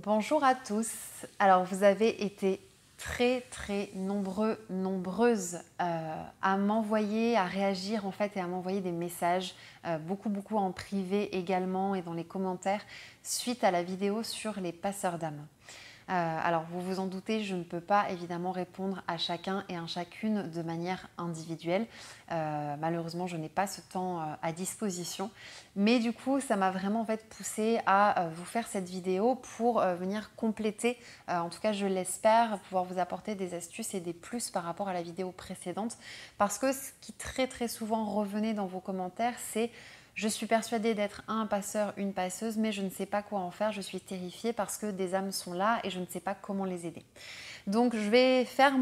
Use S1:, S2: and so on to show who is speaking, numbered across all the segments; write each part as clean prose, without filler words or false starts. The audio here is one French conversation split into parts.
S1: Bonjour à tous. Alors vous avez été très nombreuses à m'envoyer, à réagir en fait et à m'envoyer des messages, beaucoup en privé également et dans les commentaires suite à la vidéo sur les passeurs d'âme. Alors vous vous en doutez, je ne peux pas évidemment répondre à chacun et à chacune de manière individuelle. Malheureusement, je n'ai pas ce temps à disposition. Mais du coup, ça m'a vraiment en fait poussé à vous faire cette vidéo pour venir compléter, en tout cas je l'espère, pouvoir vous apporter des astuces et des plus par rapport à la vidéo précédente. Parce que ce qui très souvent revenait dans vos commentaires, c'est: je suis persuadée d'être un passeur, une passeuse, mais je ne sais pas quoi en faire. Je suis terrifiée parce que des âmes sont là et je ne sais pas comment les aider. Donc je vais faire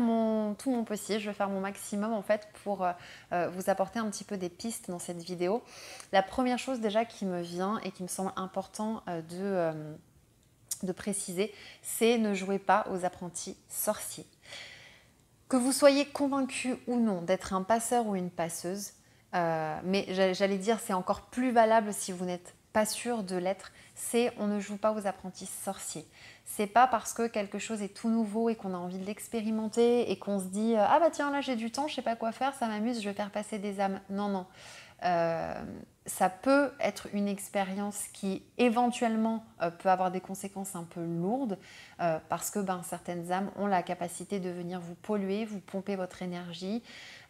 S1: tout mon possible, je vais faire mon maximum en fait pour vous apporter un petit peu des pistes dans cette vidéo. La première chose déjà qui me vient et qui me semble important de préciser, c'est ne jouez pas aux apprentis sorciers. Que vous soyez convaincu ou non d'être un passeur ou une passeuse, mais j'allais dire c'est encore plus valable si vous n'êtes pas sûr de l'être, c'est on ne joue pas aux apprentis sorciers. C'est pas parce que quelque chose est tout nouveau et qu'on a envie de l'expérimenter et qu'on se dit ah bah tiens là j'ai du temps, je sais pas quoi faire, ça m'amuse, je vais faire passer des âmes. Non. Ça peut être une expérience qui éventuellement peut avoir des conséquences un peu lourdes parce que certaines âmes ont la capacité de venir vous polluer, vous pomper votre énergie.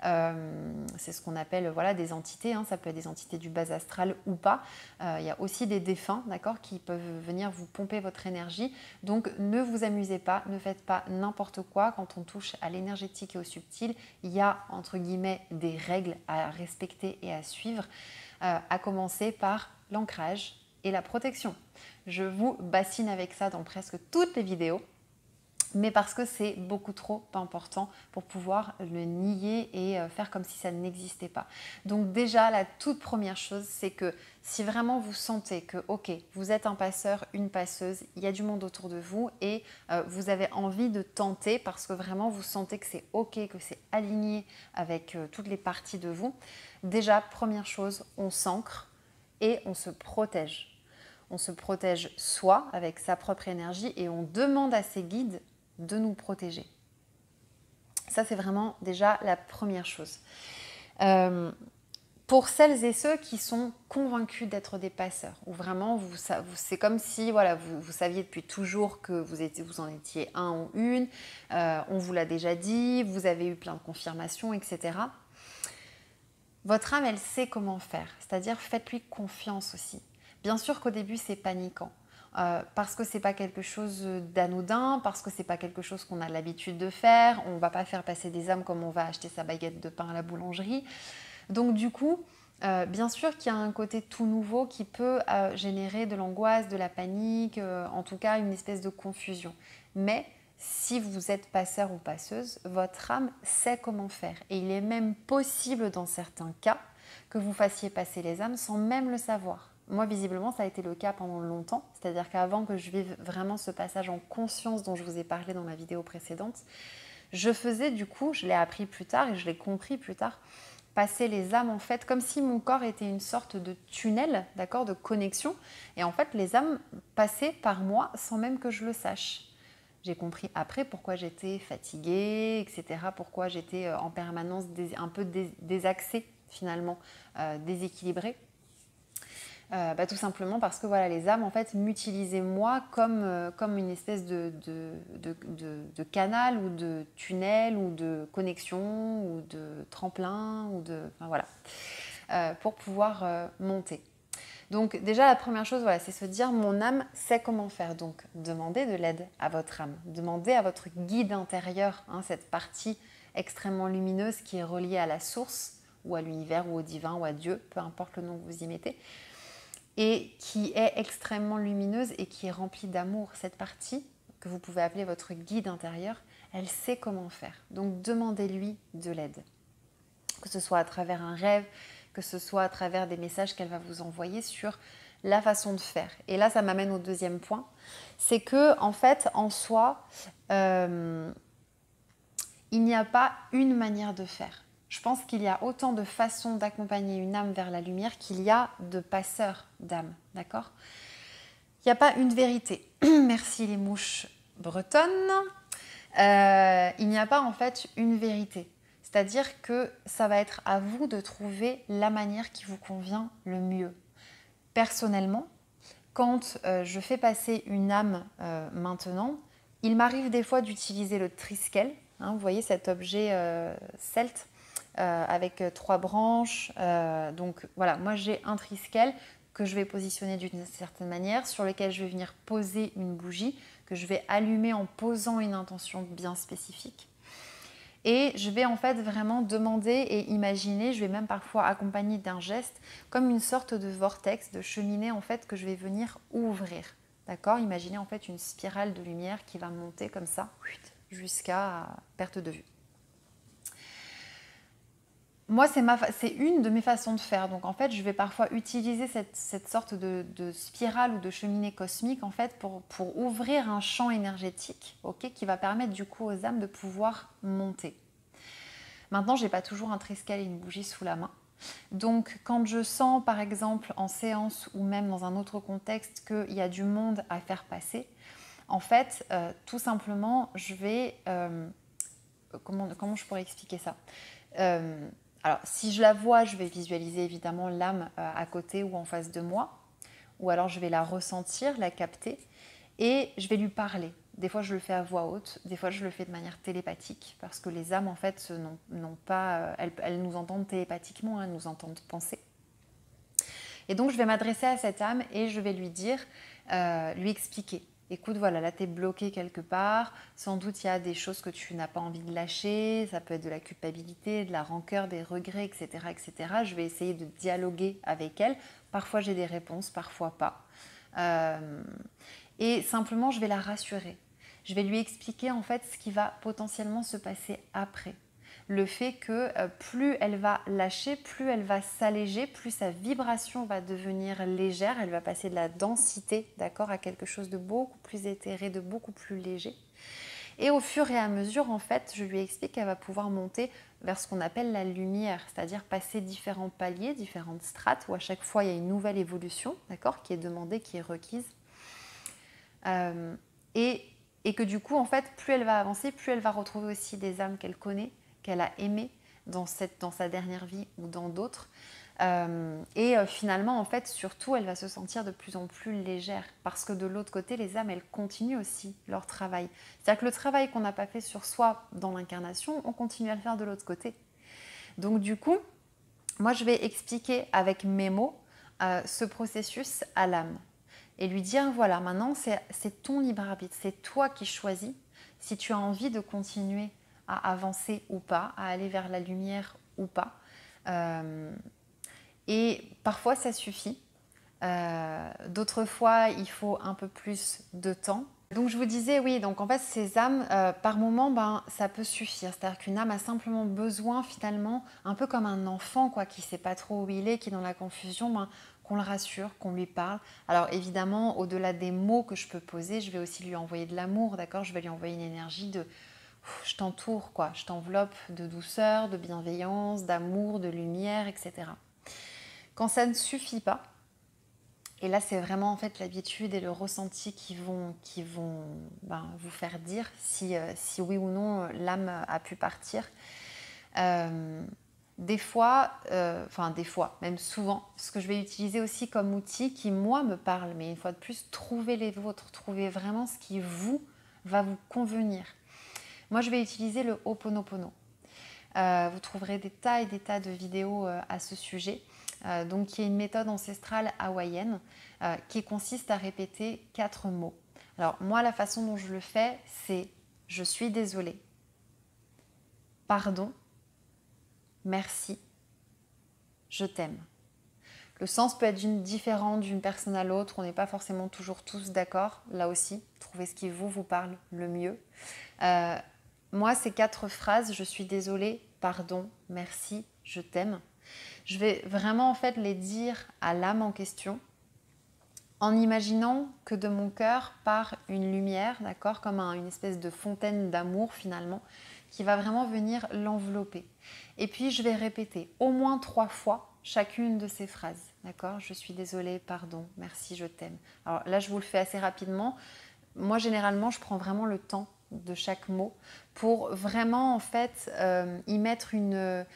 S1: C'est ce qu'on appelle des entités, hein. Ça peut être des entités du bas astral ou pas. Il y a aussi des défunts, d'accord, qui peuvent venir vous pomper votre énergie. Donc ne vous amusez pas, ne faites pas n'importe quoi. Quand on touche à l'énergétique et au subtil, il y a entre guillemets des règles à respecter et à suivre, à commencer par l'ancrage et la protection. Je vous bassine avec ça dans presque toutes les vidéos, mais parce que c'est beaucoup trop important pour pouvoir le nier et faire comme si ça n'existait pas. Donc déjà, la toute première chose, c'est que si vraiment vous sentez que, ok, vous êtes un passeur, une passeuse, il y a du monde autour de vous et vous avez envie de tenter parce que vraiment vous sentez que c'est ok, que c'est aligné avec toutes les parties de vous, déjà, première chose, on s'ancre et on se protège. On se protège soi avec sa propre énergie et on demande à ses guides de nous protéger. Ça, c'est vraiment déjà la première chose. Pour celles et ceux qui sont convaincus d'être des passeurs, ou vraiment, c'est comme si vous saviez depuis toujours que vous en étiez un ou une, on vous l'a déjà dit, vous avez eu plein de confirmations, etc. Votre âme, elle sait comment faire, c'est-à-dire faites-lui confiance aussi. Bien sûr qu'au début, c'est paniquant. Parce que c'est pas quelque chose d'anodin, parce que c'est pas quelque chose qu'on a l'habitude de faire, on va pas faire passer des âmes comme on va acheter sa baguette de pain à la boulangerie. Donc du coup, bien sûr qu'il y a un côté tout nouveau qui peut générer de l'angoisse, de la panique, en tout cas une espèce de confusion. Mais si vous êtes passeur ou passeuse, votre âme sait comment faire. Et il est même possible dans certains cas que vous fassiez passer les âmes sans même le savoir. Moi, visiblement, ça a été le cas pendant longtemps. C'est-à-dire qu'avant que je vive vraiment ce passage en conscience dont je vous ai parlé dans la vidéo précédente, je faisais du coup, je l'ai appris plus tard et je l'ai compris plus tard, passer les âmes en fait comme si mon corps était une sorte de tunnel, d'accord, de connexion. Et en fait, les âmes passaient par moi sans même que je le sache. J'ai compris après pourquoi j'étais fatiguée, etc. Pourquoi j'étais en permanence un peu désaxée finalement, déséquilibrée. Tout simplement parce que les âmes en fait m'utilisaient moi comme une espèce de canal ou de tunnel ou de connexion ou de tremplin ou pour pouvoir monter. Donc déjà la première chose c'est se dire mon âme sait comment faire, donc demandez de l'aide à votre âme, demandez à votre guide intérieur, cette partie extrêmement lumineuse qui est reliée à la source ou à l'univers ou au divin ou à Dieu, peu importe le nom que vous y mettez, et qui est extrêmement lumineuse et qui est remplie d'amour. Cette partie, que vous pouvez appeler votre guide intérieur, elle sait comment faire. Donc demandez-lui de l'aide. Que ce soit à travers un rêve, que ce soit à travers des messages qu'elle va vous envoyer sur la façon de faire. Et là, ça m'amène au deuxième point. C'est que, en fait, en soi, il n'y a pas une manière de faire. Je pense qu'il y a autant de façons d'accompagner une âme vers la lumière qu'il y a de passeurs d'âme, d'accord ? Il n'y a pas une vérité. Merci les mouches bretonnes. Il n'y a pas en fait une vérité. C'est-à-dire que ça va être à vous de trouver la manière qui vous convient le mieux. Personnellement, quand je fais passer une âme maintenant, il m'arrive des fois d'utiliser le triskel. Hein, vous voyez cet objet celte avec 3 branches. Donc voilà, moi j'ai un triskel que je vais positionner d'une certaine manière, sur lequel je vais venir poser une bougie, que je vais allumer en posant une intention bien spécifique. Et je vais en fait vraiment demander et imaginer, je vais même parfois accompagner d'un geste, comme une sorte de vortex, de cheminée en fait que je vais venir ouvrir. D'accord? Imaginez en fait une spirale de lumière qui va monter comme ça, jusqu'à perte de vue. Moi, c'est une de mes façons de faire. Donc, en fait, je vais parfois utiliser cette sorte de spirale ou de cheminée cosmique en fait, pour ouvrir un champ énergétique, okay, qui va permettre du coup aux âmes de pouvoir monter. Maintenant, je n'ai pas toujours un triskel et une bougie sous la main. Donc, quand je sens, par exemple, en séance ou même dans un autre contexte qu'il y a du monde à faire passer, en fait, tout simplement, je vais... comment je pourrais expliquer ça alors, si je la vois, je vais visualiser évidemment l'âme à côté ou en face de moi, ou alors je vais la ressentir, la capter, et je vais lui parler. Des fois, je le fais à voix haute, des fois, je le fais de manière télépathique, parce que les âmes, en fait, n'ont pas, elles nous entendent télépathiquement, elles nous entendent penser. Et donc, je vais m'adresser à cette âme et je vais lui dire, lui expliquer. Écoute, voilà, là, tu es bloqué quelque part. Sans doute, il y a des choses que tu n'as pas envie de lâcher. Ça peut être de la culpabilité, de la rancœur, des regrets, etc., etc. Je vais essayer de dialoguer avec elle. Parfois, j'ai des réponses, parfois pas. Et simplement, je vais la rassurer. Je vais lui expliquer, en fait, ce qui va potentiellement se passer après. Le fait que plus elle va lâcher, plus elle va s'alléger, plus sa vibration va devenir légère, elle va passer de la densité, d'accord, à quelque chose de beaucoup plus éthéré, de beaucoup plus léger. Et au fur et à mesure, en fait, je lui explique qu'elle va pouvoir monter vers ce qu'on appelle la lumière, c'est-à-dire passer différents paliers, différentes strates, où à chaque fois il y a une nouvelle évolution, d'accord, qui est demandée, qui est requise. Et que du coup, en fait, plus elle va avancer, plus elle va retrouver aussi des âmes qu'elle connaît, qu'elle a aimé dans sa dernière vie ou dans d'autres. Finalement, en fait, surtout, elle va se sentir de plus en plus légère parce que de l'autre côté, les âmes, elles continuent aussi leur travail. C'est-à-dire que le travail qu'on n'a pas fait sur soi dans l'incarnation, on continue à le faire de l'autre côté. Donc du coup, moi, je vais expliquer avec mes mots ce processus à l'âme et lui dire, voilà, maintenant, c'est ton libre arbitre, c'est toi qui choisis si tu as envie de continuer à avancer ou pas, à aller vers la lumière ou pas. Et parfois, ça suffit. D'autres fois, il faut un peu plus de temps. Donc, je vous disais, oui, donc en fait, ces âmes, par moment, ça peut suffire. C'est-à-dire qu'une âme a simplement besoin, finalement, un peu comme un enfant, quoi, qui ne sait pas trop où il est, qui est dans la confusion, qu'on le rassure, qu'on lui parle. Alors, évidemment, au-delà des mots que je peux poser, je vais aussi lui envoyer de l'amour, d'accord? Je vais lui envoyer une énergie de... Je t'entoure, quoi. Je t'enveloppe de douceur, de bienveillance, d'amour, de lumière, etc. Quand ça ne suffit pas, et là c'est vraiment en fait l'habitude et le ressenti qui vont vous faire dire si oui ou non l'âme a pu partir. Des fois, même souvent, ce que je vais utiliser aussi comme outil qui moi me parle, mais une fois de plus, trouvez les vôtres, trouvez vraiment ce qui va vous convenir. Moi, je vais utiliser le Ho'oponopono. Vous trouverez des tas et des tas de vidéos à ce sujet. Donc, il y a une méthode ancestrale hawaïenne qui consiste à répéter 4 mots. Alors, moi, la façon dont je le fais, c'est « je suis désolée »,« pardon »,« merci »,« je t'aime ». Le sens peut être différent d'une personne à l'autre, on n'est pas forcément toujours tous d'accord. Là aussi, trouvez ce qui vous parle le mieux. Moi, ces 4 phrases, je suis désolée, pardon, merci, je t'aime. Je vais vraiment en fait les dire à l'âme en question en imaginant que de mon cœur part une lumière, d'accord, comme une espèce de fontaine d'amour finalement, qui va vraiment venir l'envelopper. Et puis je vais répéter au moins 3 fois chacune de ces phrases, d'accord? Je suis désolée, pardon, merci, je t'aime. Alors là, je vous le fais assez rapidement. Moi, généralement, je prends vraiment le temps de chaque mot pour vraiment, en fait, y mettre une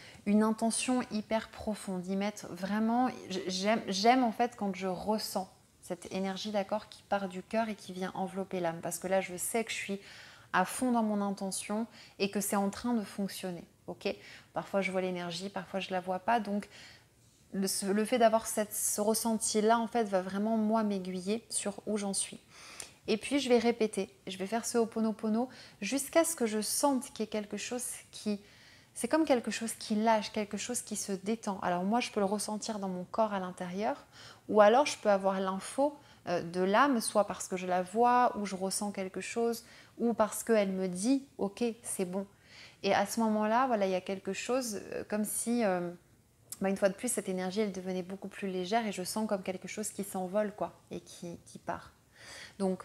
S1: intention hyper profonde. Y mettre vraiment... J'aime, en fait, quand je ressens cette énergie, d'accord, qui part du cœur et qui vient envelopper l'âme. Parce que là, je sais que je suis à fond dans mon intention et que c'est en train de fonctionner, ok? Parfois, je vois l'énergie, parfois, je ne la vois pas. Donc, le fait d'avoir ce ressenti-là, en fait, va vraiment, moi, m'aiguiller sur où j'en suis. Et puis, je vais répéter. Je vais faire ce Ho'oponopono jusqu'à ce que je sente qu'il y ait quelque chose qui... C'est comme quelque chose qui lâche, quelque chose qui se détend. Alors moi, je peux le ressentir dans mon corps à l'intérieur, ou alors je peux avoir l'info de l'âme, soit parce que je la vois, ou je ressens quelque chose, ou parce qu'elle me dit « Ok, c'est bon ». Et à ce moment-là, voilà, il y a quelque chose comme si... une fois de plus, cette énergie, elle devenait beaucoup plus légère et je sens comme quelque chose qui s'envole, quoi, et qui part. Donc,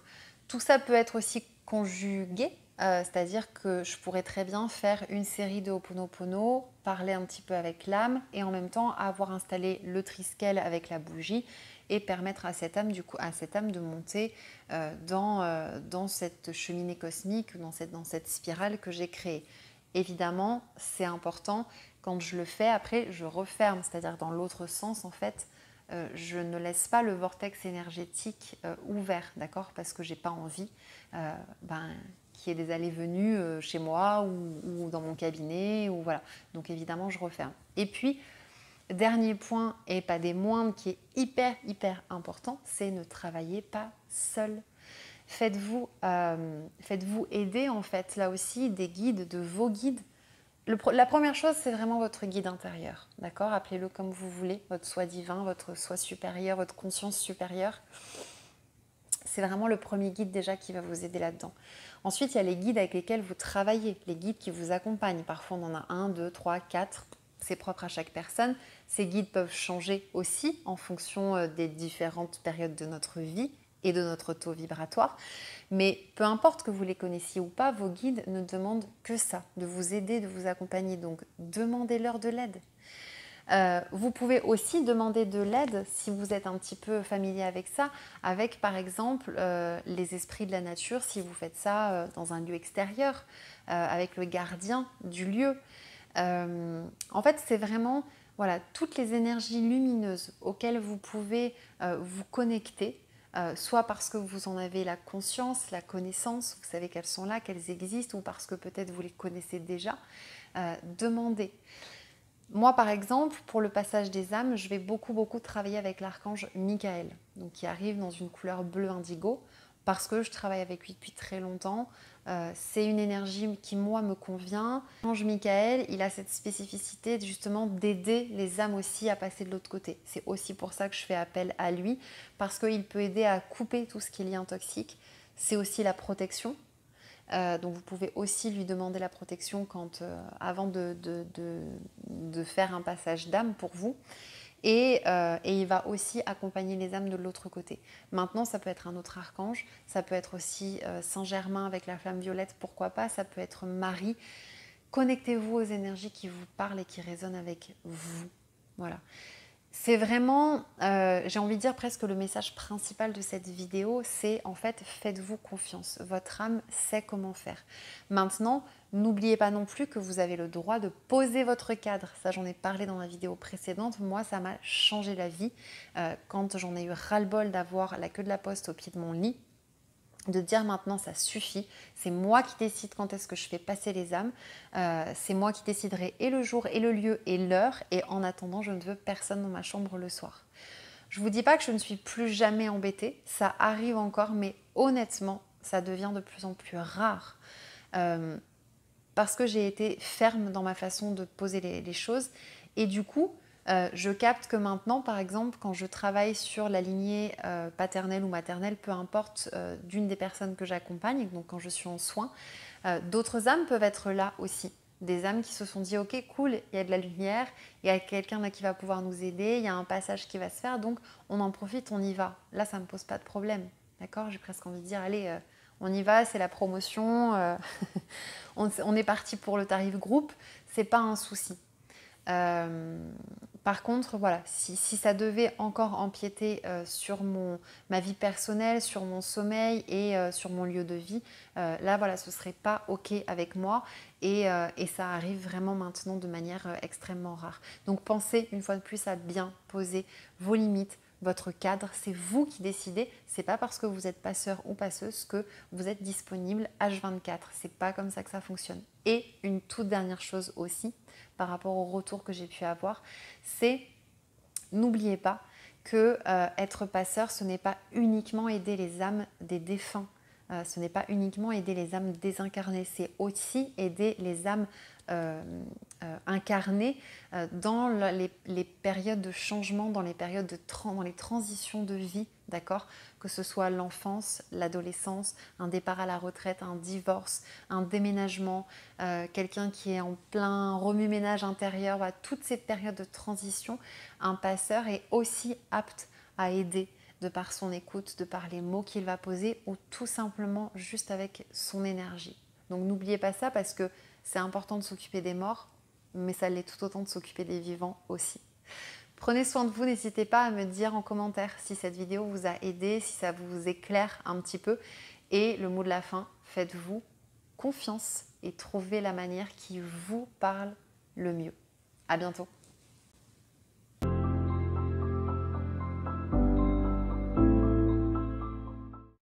S1: tout ça peut être aussi conjugué, c'est-à-dire que je pourrais très bien faire une série de Ho'oponopono, parler un petit peu avec l'âme et en même temps avoir installé le triskel avec la bougie et permettre à cette âme, de monter dans cette cheminée cosmique, dans cette spirale que j'ai créée. Évidemment, c'est important, quand je le fais, après, je referme, c'est-à-dire dans l'autre sens, en fait, je ne laisse pas le vortex énergétique ouvert, d'accord? Parce que j'ai pas envie qu'il y ait des allées-venues chez moi ou dans mon cabinet, ou voilà. Donc évidemment, je referme. Et puis, dernier point, et pas des moindres, qui est hyper, hyper important, c'est ne travaillez pas seul. Faites-vous aider, en fait, là aussi, des guides, de vos guides. La première chose, c'est vraiment votre guide intérieur, d'accord? Appelez-le comme vous voulez, votre soi divin, votre soi supérieur, votre conscience supérieure. C'est vraiment le premier guide déjà qui va vous aider là-dedans. Ensuite, il y a les guides avec lesquels vous travaillez, les guides qui vous accompagnent. Parfois, on en a 1, 2, 3, 4, c'est propre à chaque personne. Ces guides peuvent changer aussi en fonction des différentes périodes de notre vie et de notre taux vibratoire. Mais peu importe que vous les connaissiez ou pas, vos guides ne demandent que ça, de vous aider, de vous accompagner. Donc, demandez-leur de l'aide. Vous pouvez aussi demander de l'aide, si vous êtes un petit peu familier avec ça, avec par exemple les esprits de la nature, si vous faites ça dans un lieu extérieur, avec le gardien du lieu. En fait, c'est vraiment toutes les énergies lumineuses auxquelles vous pouvez vous connecter, soit parce que vous en avez la conscience, la connaissance, vous savez qu'elles sont là, qu'elles existent, ou parce que peut-être vous les connaissez déjà. Demandez. Moi, par exemple, pour le passage des âmes, je vais beaucoup travailler avec l'archange Michael, donc qui arrive dans une couleur bleu indigo, parce que je travaille avec lui depuis très longtemps. C'est une énergie qui, moi, me convient. L'archange Michael, il a cette spécificité justement d'aider les âmes aussi à passer de l'autre côté. C'est aussi pour ça que je fais appel à lui, parce qu'il peut aider à couper tout ce qui est lien toxique. C'est aussi la protection. Donc vous pouvez aussi lui demander la protection avant de faire un passage d'âme pour vous. Et il va aussi accompagner les âmes de l'autre côté. Maintenant, ça peut être un autre archange, ça peut être aussi Saint-Germain avec la flamme violette, pourquoi pas, ça peut être Marie. Connectez-vous aux énergies qui vous parlent et qui résonnent avec vous. Voilà. C'est vraiment, j'ai envie de dire presque le message principal de cette vidéo, c'est en fait, faites-vous confiance. Votre âme sait comment faire. Maintenant, n'oubliez pas non plus que vous avez le droit de poser votre cadre. Ça, j'en ai parlé dans la vidéo précédente. Moi, ça m'a changé la vie quand j'en ai eu ras-le-bol d'avoir la queue de la poste au pied de mon lit. De dire maintenant ça suffit, c'est moi qui décide quand est-ce que je fais passer les âmes, c'est moi qui déciderai et le jour et le lieu et l'heure, et en attendant je ne veux personne dans ma chambre le soir. Je ne vous dis pas que je ne suis plus jamais embêtée, ça arrive encore, mais honnêtement ça devient de plus en plus rare, parce que j'ai été ferme dans ma façon de poser les choses, et du coup je capte que maintenant, par exemple, quand je travaille sur la lignée paternelle ou maternelle, peu importe, d'une des personnes que j'accompagne, donc quand je suis en soins, d'autres âmes peuvent être là aussi. Des âmes qui se sont dit « Ok, cool, il y a de la lumière, il y a quelqu'un là qui va pouvoir nous aider, il y a un passage qui va se faire, donc on en profite, on y va. » Là, ça ne me pose pas de problème, d'accord? J'ai presque envie de dire « Allez, on y va, c'est la promotion, on est parti pour le tarif groupe, c'est pas un souci. » Par contre, voilà, si ça devait encore empiéter sur ma vie personnelle, sur mon sommeil et sur mon lieu de vie, là, voilà, ce ne serait pas OK avec moi et ça arrive vraiment maintenant de manière extrêmement rare. Donc, pensez une fois de plus à bien poser vos limites, votre cadre. C'est vous qui décidez. C'est pas parce que vous êtes passeur ou passeuse que vous êtes disponible H24. C'est pas comme ça que ça fonctionne. Et une toute dernière chose aussi, par rapport au retour que j'ai pu avoir, c'est n'oubliez pas que être passeur, ce n'est pas uniquement aider les âmes des défunts, ce n'est pas uniquement aider les âmes désincarnées, c'est aussi aider les âmes incarnées dans les périodes de changement, dans les périodes dans les transitions de vie, d'accord? Que ce soit l'enfance, l'adolescence, un départ à la retraite, un divorce, un déménagement, quelqu'un qui est en plein remue-ménage intérieur, voilà, toutes ces périodes de transition, un passeur est aussi apte à aider de par son écoute, de par les mots qu'il va poser ou tout simplement juste avec son énergie. Donc n'oubliez pas ça parce que c'est important de s'occuper des morts, mais ça l'est tout autant de s'occuper des vivants aussi. Prenez soin de vous, n'hésitez pas à me dire en commentaire si cette vidéo vous a aidé, si ça vous éclaire un petit peu. Et le mot de la fin, faites-vous confiance et trouvez la manière qui vous parle le mieux. À bientôt.